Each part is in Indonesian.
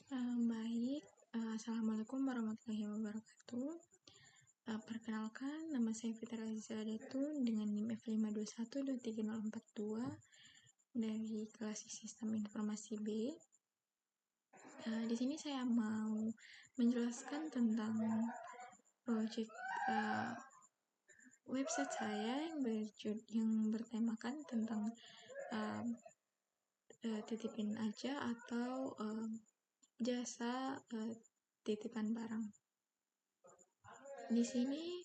Baik, Assalamualaikum warahmatullahi wabarakatuh. Perkenalkan, nama saya Fitri Aziza Datun dengan NIM F5212342 dari kelas Sistem Informasi B. Di sini saya mau menjelaskan tentang proyek website saya yang bertemakan tentang titipin aja atau jasa titipan barang. Di sini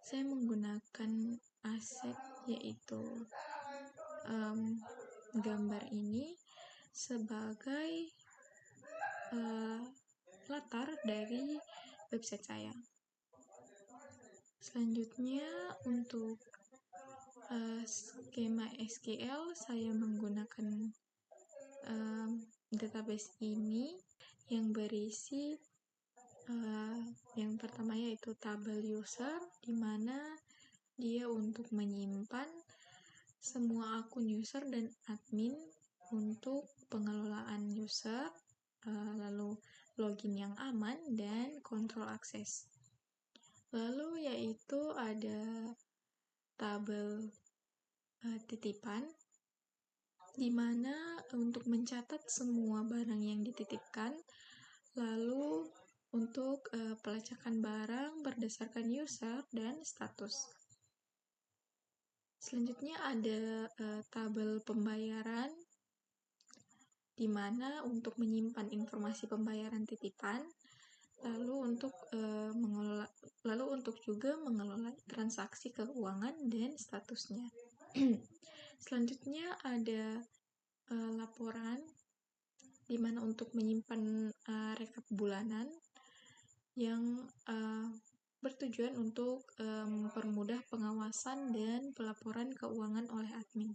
saya menggunakan aset yaitu gambar ini sebagai latar dari website saya. Selanjutnya untuk skema SQL saya menggunakan database ini yang berisi yang pertama yaitu tabel user, di mana dia untuk menyimpan semua akun user dan admin untuk pengelolaan user, lalu login yang aman dan kontrol akses. Lalu yaitu ada tabel titipan, di mana untuk mencatat semua barang yang dititipkan, lalu untuk pelacakan barang berdasarkan user dan status. Selanjutnya ada tabel pembayaran, di mana untuk menyimpan informasi pembayaran titipan, lalu untuk juga mengelola transaksi keuangan dan statusnya. Selanjutnya ada laporan, di mana untuk menyimpan rekap bulanan yang bertujuan untuk mempermudah pengawasan dan pelaporan keuangan oleh admin.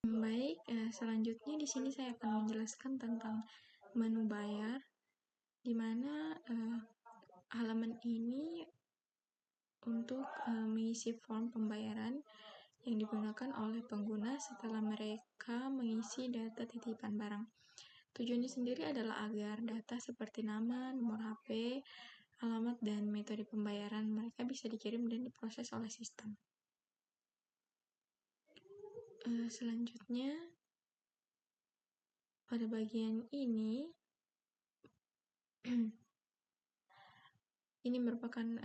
Baik, selanjutnya di sini saya akan menjelaskan tentang menu bayar, di mana halaman ini untuk mengisi form pembayaran yang digunakan oleh pengguna setelah mereka mengisi data titipan barang. Tujuannya sendiri adalah agar data seperti nama, nomor HP, alamat, dan metode pembayaran mereka bisa dikirim dan diproses oleh sistem. Selanjutnya, pada bagian ini, ini merupakan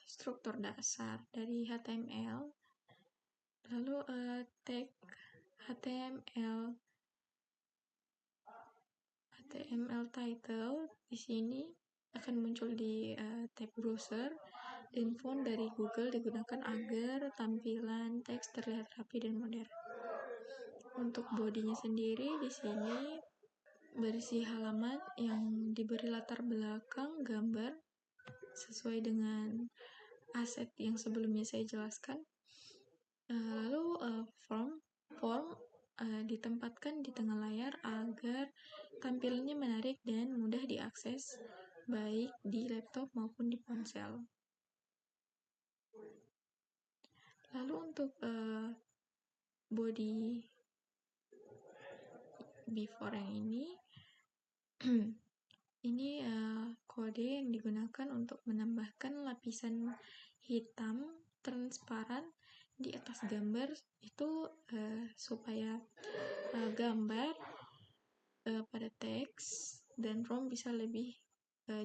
struktur dasar dari HTML. Lalu tag HTML title di sini akan muncul di tab browser, dan font dari Google digunakan agar tampilan teks terlihat rapi dan modern. Untuk bodinya sendiri di sini berisi halaman yang diberi latar belakang gambar sesuai dengan aset yang sebelumnya saya jelaskan. Lalu form ditempatkan di tengah layar agar tampilannya menarik dan mudah diakses baik di laptop maupun di ponsel. Lalu untuk body before yang ini ini kode yang digunakan untuk menambahkan lapisan hitam transparan di atas gambar itu supaya gambar pada teks dan form bisa lebih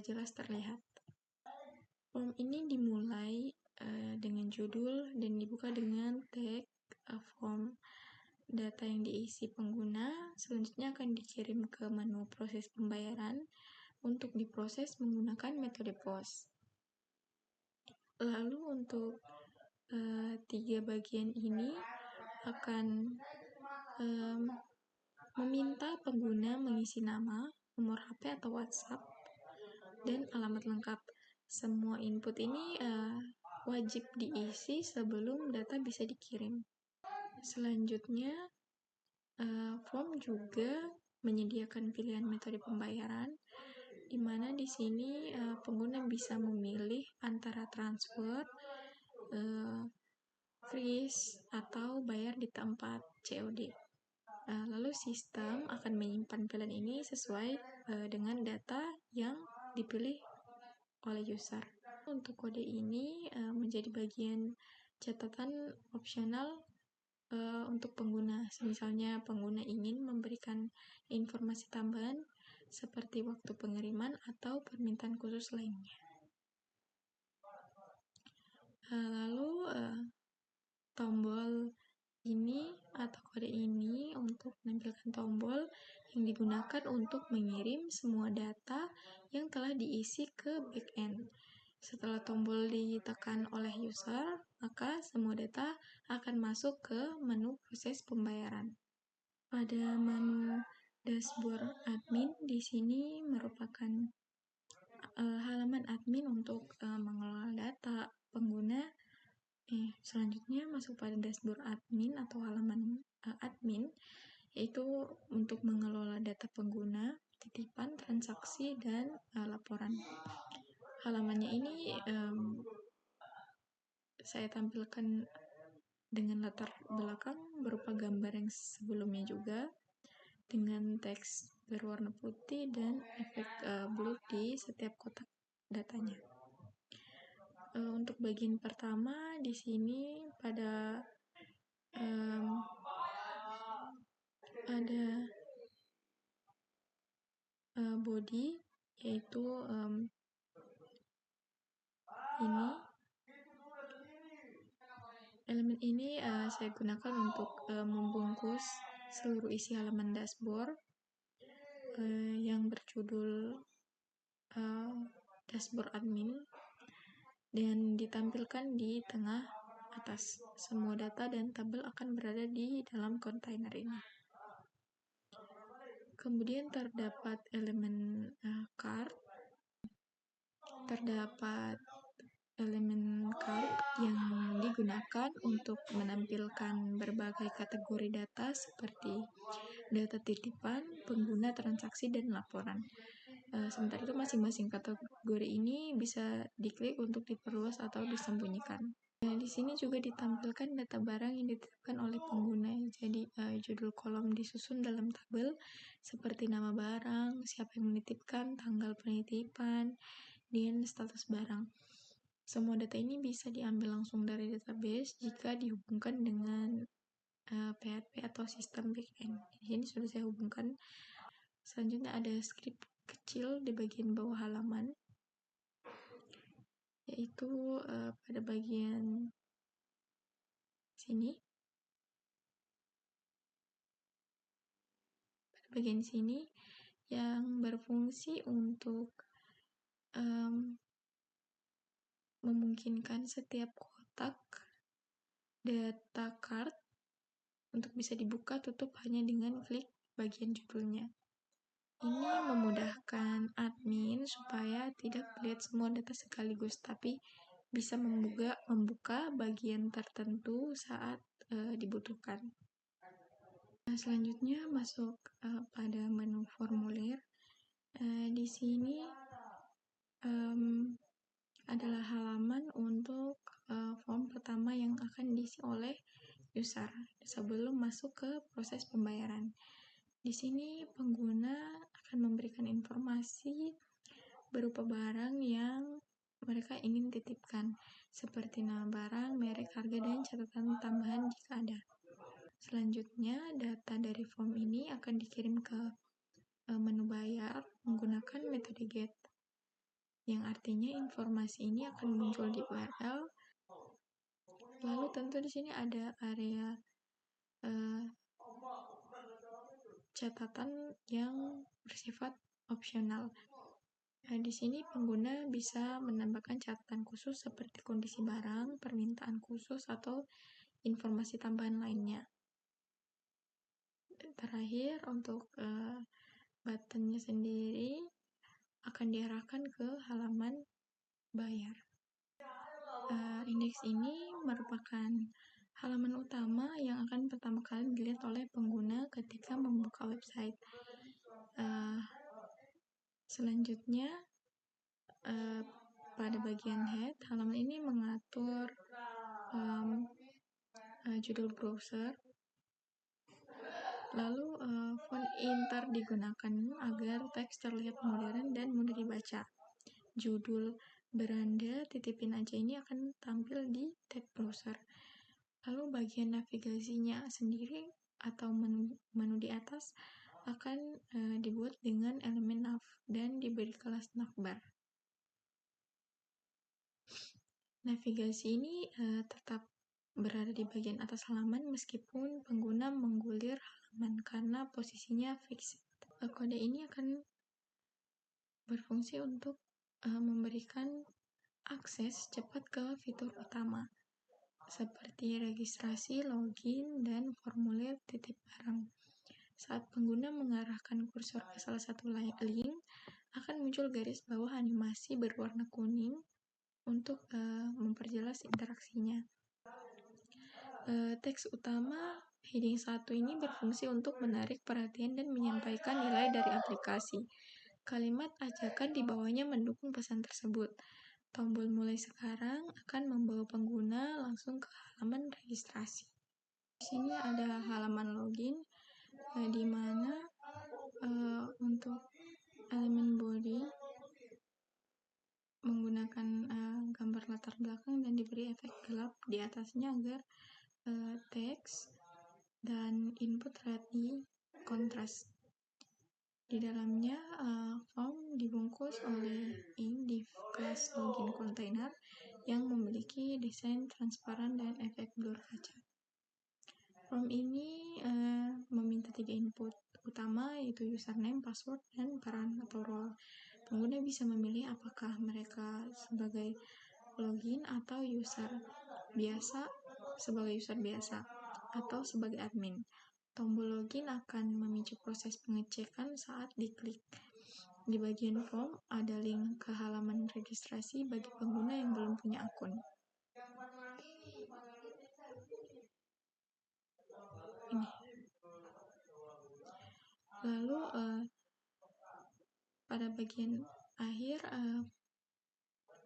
jelas terlihat. Form ini dimulai dengan judul dan dibuka dengan tag form data yang diisi pengguna. Selanjutnya akan dikirim ke menu proses pembayaran untuk diproses menggunakan metode POS. Lalu untuk 3 bagian ini akan meminta pengguna mengisi nama, nomor HP atau WhatsApp, dan alamat lengkap. Semua input ini wajib diisi sebelum data bisa dikirim. Selanjutnya, form juga menyediakan pilihan metode pembayaran, di mana di sini pengguna bisa memilih antara transfer, freeze, atau bayar di tempat COD. Lalu sistem akan menyimpan pilihan ini sesuai dengan data yang dipilih oleh user. Untuk kode ini menjadi bagian catatan opsional untuk pengguna. Misalnya pengguna ingin memberikan informasi tambahan seperti waktu pengiriman atau permintaan khusus lainnya. Lalu tombol ini atau kode ini untuk menampilkan tombol yang digunakan untuk mengirim semua data yang telah diisi ke backend. Setelah tombol ditekan oleh user, maka semua data akan masuk ke menu proses pembayaran. Pada menu dashboard admin, di sini merupakan halaman admin untuk mengelola data pengguna. Selanjutnya masuk pada dashboard admin atau halaman admin, yaitu untuk mengelola data pengguna, titipan, transaksi, dan laporan. Halamannya ini saya tampilkan dengan latar belakang berupa gambar yang sebelumnya juga, dengan teks berwarna putih dan efek blur di setiap kotak datanya. Untuk bagian pertama di sini ada body, yaitu ini. Elemen ini saya gunakan untuk membungkus seluruh isi halaman dashboard yang berjudul dashboard admin, dan ditampilkan di tengah atas. Semua data dan tabel akan berada di dalam kontainer ini. Kemudian terdapat elemen cart. Terdapat elemen cart yang digunakan untuk menampilkan berbagai kategori data seperti data titipan, pengguna, transaksi, dan laporan. Sementara itu masing-masing kategori ini bisa diklik untuk diperluas atau disembunyikan. Di sini juga ditampilkan data barang yang dititipkan oleh pengguna. Jadi judul kolom disusun dalam tabel seperti nama barang, siapa yang menitipkan, tanggal penitipan, dan status barang. Semua data ini bisa diambil langsung dari database jika dihubungkan dengan PHP atau sistem backend. Di sini sudah saya hubungkan. Selanjutnya ada script kecil di bagian bawah halaman, yaitu pada bagian sini. Pada bagian sini yang berfungsi untuk memungkinkan setiap kotak data card untuk bisa dibuka tutup hanya dengan klik bagian judulnya. Ini memudahkan admin supaya tidak melihat semua data sekaligus, tapi bisa membuka bagian tertentu saat dibutuhkan. Selanjutnya masuk pada menu formulir. Di sini adalah halaman untuk form pertama yang akan diisi oleh user sebelum masuk ke proses pembayaran. Di sini pengguna akan memberikan informasi berupa barang yang mereka ingin titipkan, seperti nama barang, merek, harga, dan catatan tambahan jika ada. Selanjutnya, data dari form ini akan dikirim ke menu bayar menggunakan metode get, yang artinya informasi ini akan muncul di URL. Lalu tentu di sini ada area catatan yang bersifat opsional. Di sini pengguna bisa menambahkan catatan khusus seperti kondisi barang, permintaan khusus, atau informasi tambahan lainnya. Terakhir, untuk buttonnya sendiri akan diarahkan ke halaman bayar. Indeks ini merupakan halaman utama yang akan pertama kali dilihat oleh pengguna ketika membuka website. Selanjutnya, pada bagian head, halaman ini mengatur judul browser, Lalu font inter digunakan agar teks terlihat modern dan mudah dibaca. Judul beranda titipin aja ini akan tampil di tab browser. Lalu bagian navigasinya sendiri atau menu di atas akan dibuat dengan elemen nav dan diberi kelas navbar. Navigasi ini tetap berada di bagian atas halaman meskipun pengguna menggulir halaman karena posisinya fix. Kode ini akan berfungsi untuk memberikan akses cepat ke fitur utama seperti registrasi, login, dan formulir titip barang. Saat pengguna mengarahkan kursor ke salah satu link, akan muncul garis bawah animasi berwarna kuning untuk memperjelas interaksinya. Teks utama heading 1 ini berfungsi untuk menarik perhatian dan menyampaikan nilai dari aplikasi. Kalimat ajakan di bawahnya mendukung pesan tersebut. Tombol mulai sekarang akan membawa pengguna langsung ke halaman registrasi. Di sini ada halaman login, di mana untuk elemen body menggunakan gambar latar belakang dan diberi efek gelap di atasnya agar teks dan input terlihat di kontras. Di dalamnya form dibungkus oleh div class login container yang memiliki desain transparan dan efek blur kaca. Form ini meminta 3 input utama, yaitu username, password, dan peran atau role. Pengguna bisa memilih apakah mereka sebagai login atau user biasa, atau sebagai admin. Tombol login akan memicu proses pengecekan saat diklik. Di bagian form ada link ke halaman registrasi bagi pengguna yang belum punya akun. Ini. Lalu pada bagian akhir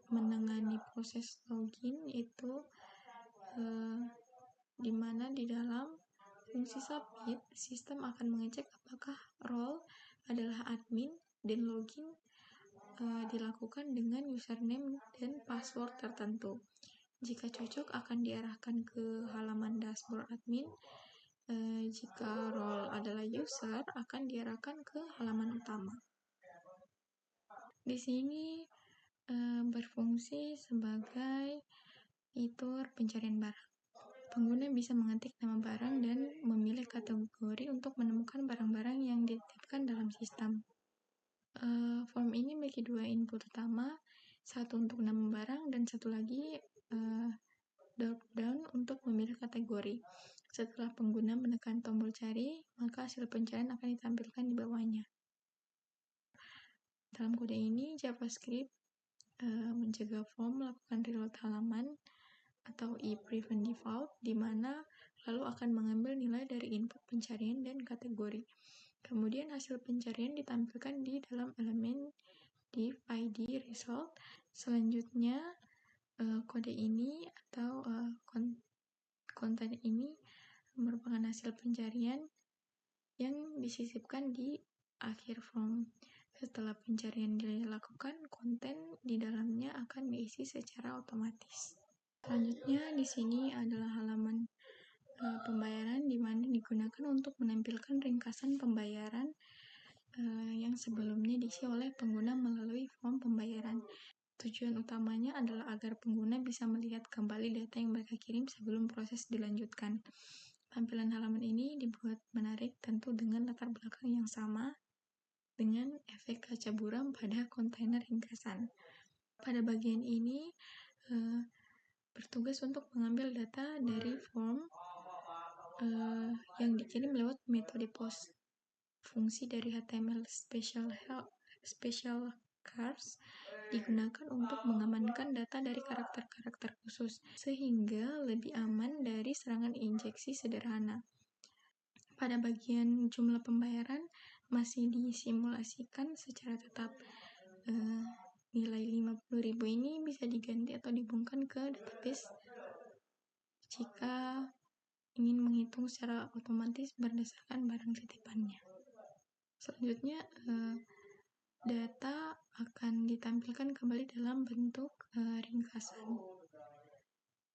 menangani proses login itu di mana di dalam fungsi submit, sistem akan mengecek apakah role adalah admin dan login dilakukan dengan username dan password tertentu. Jika cocok akan diarahkan ke halaman dashboard admin. Jika role adalah user akan diarahkan ke halaman utama. Di sini berfungsi sebagai fitur pencarian barang. Pengguna bisa mengetik nama barang dan memilih kategori untuk menemukan barang-barang yang dititipkan dalam sistem. Form ini memiliki 2 input utama, satu untuk nama barang dan satu lagi drop down untuk memilih kategori. Setelah pengguna menekan tombol cari, maka hasil pencarian akan ditampilkan di bawahnya. Dalam kode ini, JavaScript mencegah form melakukan reload halaman atau prevent default, di mana lalu akan mengambil nilai dari input pencarian dan kategori. Kemudian hasil pencarian ditampilkan di dalam elemen div id result. Selanjutnya kode ini atau konten ini merupakan hasil pencarian yang disisipkan di akhir form. Setelah pencarian dilakukan, konten di dalamnya akan diisi secara otomatis. Selanjutnya di sini adalah halaman pembayaran, di mana digunakan untuk menampilkan ringkasan pembayaran yang sebelumnya diisi oleh pengguna melalui form pembayaran. Tujuan utamanya adalah agar pengguna bisa melihat kembali data yang mereka kirim sebelum proses dilanjutkan. Tampilan halaman ini dibuat menarik tentu dengan latar belakang yang sama dengan efek kaca buram pada kontainer ringkasan. Pada bagian ini bertugas untuk mengambil data dari form yang dikirim lewat metode post. Fungsi dari HTML special cars digunakan untuk mengamankan data dari karakter-karakter khusus, sehingga lebih aman dari serangan injeksi sederhana. Pada bagian jumlah pembayaran masih disimulasikan secara tetap. Nilai 50.000 ini bisa diganti atau dihubungkan ke database jika ingin menghitung secara otomatis berdasarkan barang titipannya. Selanjutnya, data akan ditampilkan kembali dalam bentuk ringkasan.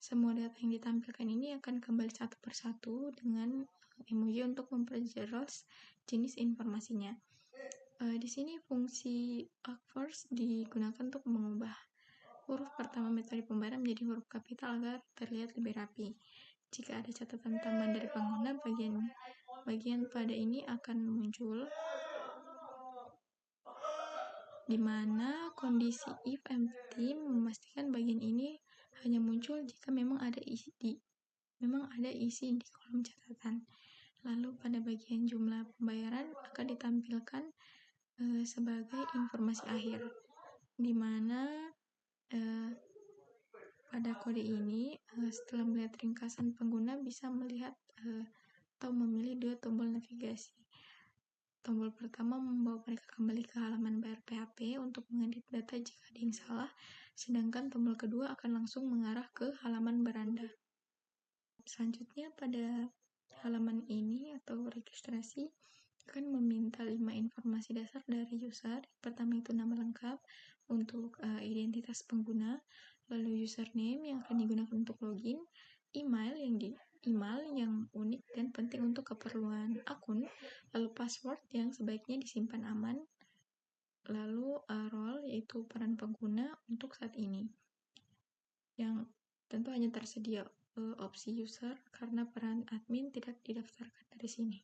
Semua data yang ditampilkan ini akan kembali satu persatu dengan emoji untuk memperjelas jenis informasinya. Di sini fungsi arc digunakan untuk mengubah huruf pertama metode pembayaran menjadi huruf kapital agar terlihat lebih rapi. Jika ada catatan tambahan dari pengguna, bagian pada ini akan muncul, di mana kondisi if empty memastikan bagian ini hanya muncul jika memang ada isi di kolom catatan. Lalu pada bagian jumlah pembayaran akan ditampilkan sebagai informasi akhir, di mana pada kode ini setelah melihat ringkasan, pengguna bisa melihat atau memilih dua tombol navigasi. Tombol pertama membawa mereka kembali ke halaman bayar PHP untuk mengedit data jika ada yang salah, sedangkan tombol kedua akan langsung mengarah ke halaman beranda. Selanjutnya pada halaman ini atau registrasi akan meminta 5 informasi dasar dari user. Pertama itu nama lengkap untuk identitas pengguna, lalu username yang akan digunakan untuk login, email yang unik dan penting untuk keperluan akun, lalu password yang sebaiknya disimpan aman, lalu role yaitu peran pengguna untuk saat ini, yang tentu hanya tersedia opsi user karena peran admin tidak didaftarkan dari sini.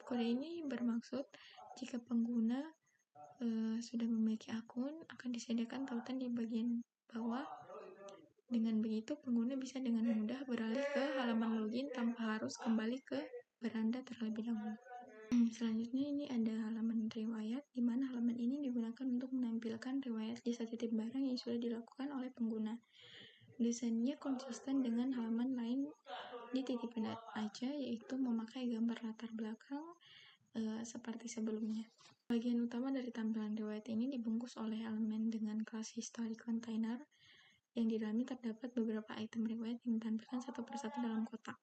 Kode ini bermaksud jika pengguna sudah memiliki akun, akan disediakan tautan di bagian bawah. Dengan begitu, pengguna bisa dengan mudah beralih ke halaman login tanpa harus kembali ke beranda terlebih dahulu. Selanjutnya ini ada halaman riwayat, di mana halaman ini digunakan untuk menampilkan riwayat jasa titip barang yang sudah dilakukan oleh pengguna. Desainnya konsisten dengan halaman lain di titipan aja, yaitu memakai gambar latar belakang seperti sebelumnya. Bagian utama dari tampilan riwayat ini dibungkus oleh elemen dengan kelas history container, yang di dalamnya terdapat beberapa item riwayat yang ditampilkan satu persatu dalam kotak.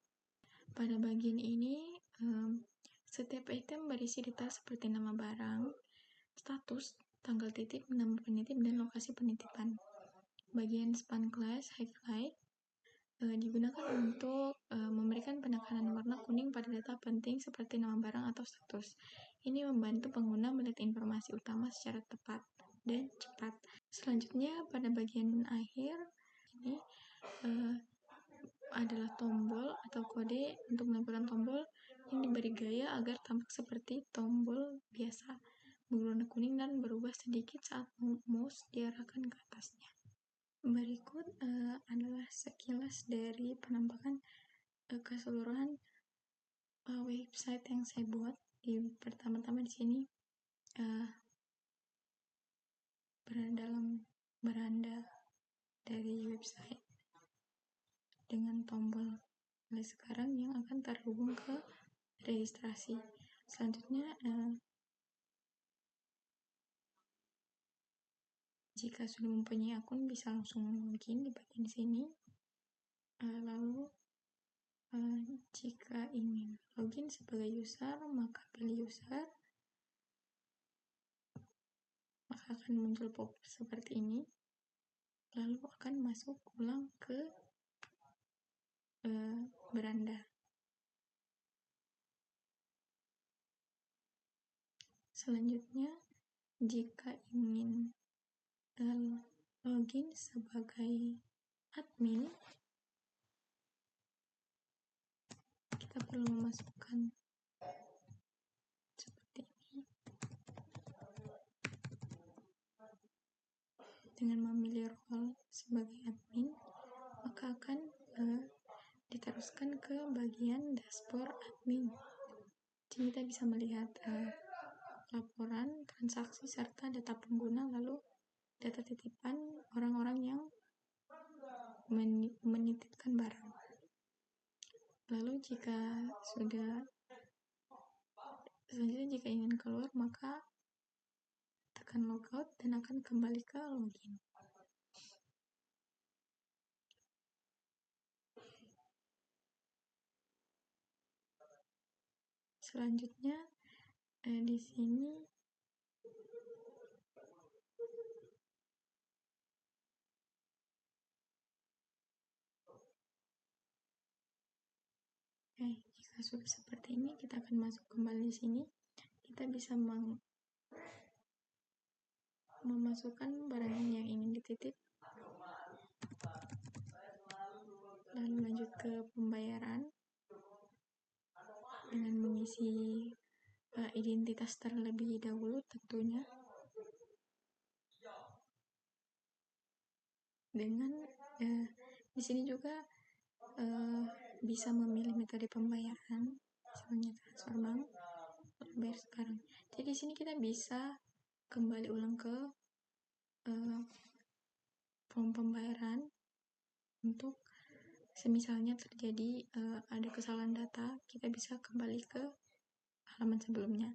Pada bagian ini, setiap item berisi detail seperti nama barang, status, tanggal titip, nama penitip, dan lokasi penitipan. Bagian span class highlight digunakan untuk memberikan penekanan warna kuning pada data penting seperti nama barang atau status. Ini membantu pengguna melihat informasi utama secara tepat dan cepat. Selanjutnya pada bagian akhir ini adalah tombol atau kode untuk menampilkan tombol yang diberi gaya agar tampak seperti tombol biasa, berwarna kuning dan berubah sedikit saat mouse diarahkan ke atasnya. Berikut adalah sekilas dari penampakan keseluruhan website yang saya buat. Pertama-tama di sini berada dalam beranda dari website dengan tombol mulai sekarang yang akan terhubung ke registrasi. Selanjutnya jika sudah mempunyai akun bisa langsung login di bagian sini. Lalu jika ingin login sebagai user, maka pilih user, maka akan muncul pop seperti ini, lalu akan masuk ulang ke beranda. Selanjutnya, jika ingin login sebagai admin, kita perlu memasukkan seperti ini dengan memilih role sebagai admin, maka akan diteruskan ke bagian dashboard admin. Jadi kita bisa melihat laporan, transaksi, serta data pengguna, lalu data titipan orang-orang yang menitipkan barang. Lalu selanjutnya jika ingin keluar, maka tekan logout dan akan kembali ke login. Selanjutnya di sini jika sudah seperti ini, kita akan masuk kembali di sini. Kita bisa memasukkan barang yang ingin dititip, lalu lanjut ke pembayaran dengan mengisi identitas terlebih dahulu tentunya. Dengan di sini juga bisa memilih metode pembayaran, misalnya transfer bank atau bayar sekarang. Jadi di sini kita bisa kembali ulang ke form pembayaran untuk semisalnya terjadi ada kesalahan data, kita bisa kembali ke halaman sebelumnya.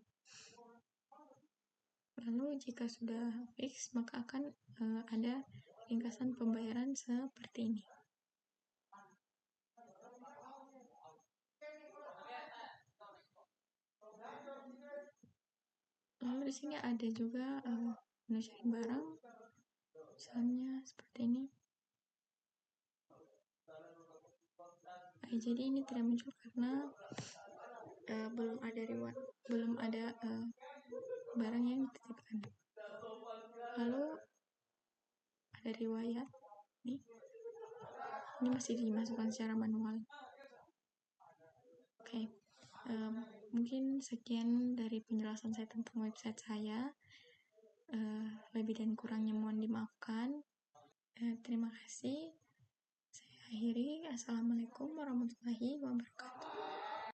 Lalu jika sudah fix, maka akan ada ringkasan pembayaran seperti ini. Lalu di sini ada juga penyelesaian barang, misalnya seperti ini. Jadi ini tidak muncul karena belum ada barang yang dititipkan. Lalu ada riwayat nih. Ini masih dimasukkan secara manual. Oke. Mungkin sekian dari penjelasan saya tentang website saya. Lebih dan kurangnya mohon dimaafkan. Terima kasih. Saya akhiri. Assalamualaikum warahmatullahi wabarakatuh.